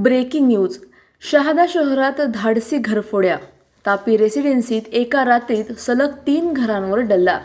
Breaking news. Shahada शहरात धाडसी घरफोड्या. तापी रेसिडेन्सीत एका रात्रीत सलग 3 घरांवर डल्ला.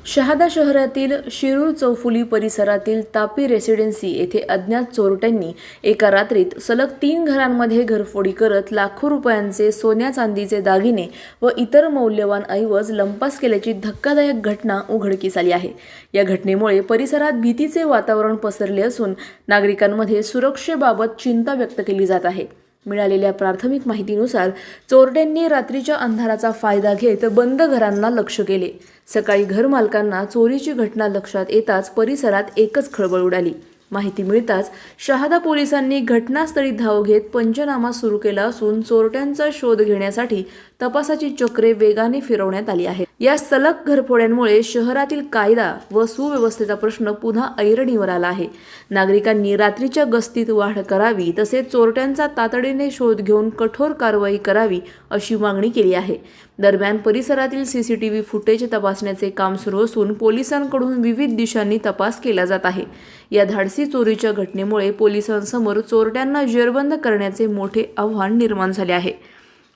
शहादा शहरातील शिरूर चौफुली परिसरातील तापी रेसिडेन्सी येथे अज्ञात चोरट्यांनी एका रात्रीत सलग 3 घरांमध्ये घरफोडी करत लाखो रुपयांचे सोन्या चांदीचे दागिने व इतर मौल्यवान ऐवज लंपास केल्याची धक्कादायक घटना उघडकीस आली आहे. या घटनेमुळे परिसरात भीतीचे वातावरण पसरले असून नागरिकांमध्ये सुरक्षेबाबत चिंता व्यक्त केली जात आहे. मिळालेल्या प्राथमिक माहितीनुसार चोरट्यांनी रात्रीच्या अंधाराचा फायदा घेत बंद घरांना लक्ष्य केले. सकाळी घरमालकांना चोरीची घटना लक्षात येताच परिसरात एकच खळबळ उडाली. माहिती मिळताच शहादा पोलिसांनी घटनास्थळी धाव घेत पंचनामा सुरू केला असून चोरट्यांचा शोध घेण्यासाठी तपासाची चक्रे वेगाने फिरवण्यात आली आहेत. या सलग घरफोड्यांमुळे शहरातील कायदा व सुव्यवस्थेचा प्रश्न पुन्हा ऐरणीवर आला आहे. नागरिकांनी रात्रीच्या गस्तीत वाढ करावी तसेच चोरट्यांचा तातडीने शोध घेऊन कठोर कारवाई करावी अशी मागणी केली आहे. दरम्यान परिसरातील सीसीटीव्ही फुटेज तपासण्याचे काम सुरू असून पोलिसांकडून विविध दिशांनी तपास केला जात आहे. या धाडसी चोरीच्या घटनेमुळे पोलिसांसमोर चोरट्यांना जेरबंद करण्याचे मोठे आव्हान निर्माण झाले आहे.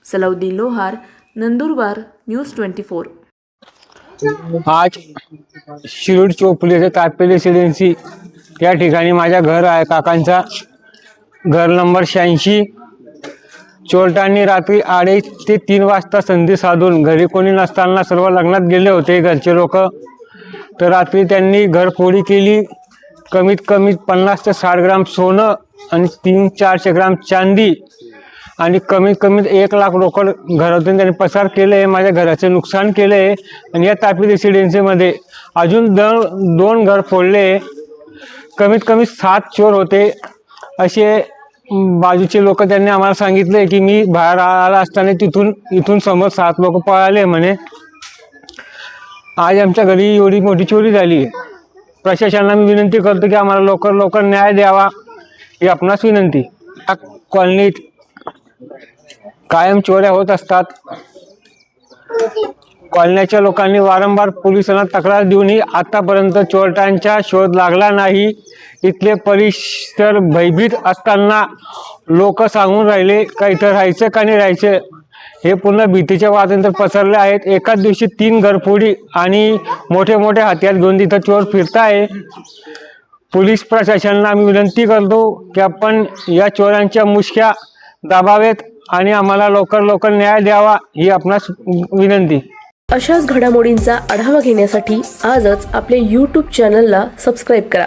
सलाउद्दीन लोहार, नंदुरबार, न्यूज 24. आज शिरूर चौफुली तापी रेसिडेन्सी या ठिकाणी माझा घर आहे, काकांचा घर नंबर 86. चोरट्यांनी रात्री 2:30 ते 3 वाजता संधी साधून घरी कोणी नसताना सर्व लग्नात गेले होते घरचे लोक. तर रात्री त्यांनी घरफोडी केली. कमीत कमी 50 ते 60 ग्राम सोनं आणि 300-400 ग्राम चांदी आणि कमीत कमी 1 लाख रोकड घरातून त्यांनी पसार केले. माझ्या घराचे नुकसान केले. आणि या तापी रेसिडेन्सीमध्ये अजून 2 घर फोडले. कमीत कमी 7 चोर होते असे बाजूचे लोक त्यांनी आम्हाला सांगितले की मी बाहेर आला असताना इथून समोर 7 लोक पळाले म्हणे. आज आमच्या घरी एवढी मोठी चोरी झाली. प्रशासनाला मी विनंती करतो की आम्हाला लवकर न्याय द्यावा ही आपणास विनंती. कॉलनीत कायम चोऱ्या होत असतात. कॉलनीच्या लोकांनी वारंवार पोलिसांना तक्रार देऊनही आतापर्यंत चोरट्यांचा शोध लागला नाही. इथले परिसर भयभीत असताना लोक सांगून राहिले का इथं राहायचं का नाही राहायचं हे पूर्ण भीतीच्या वातावरणात पसरले आहेत. एकाच दिवशी 3 घरफोडी आणि मोठे हत्यार घेऊन तिथं चोर फिरताय. पोलीस प्रशासनाला आम्ही विनंती करतो की आपण या चोरांच्या मुष्क्या दाबावेत आणि आम्हाला लवकर न्याय द्यावा ही आपणास विनंती. अशाच घडामोडींचा आढावा घेण्यासाठी आजच आपले YouTube चॅनलला सबस्क्राईब करा.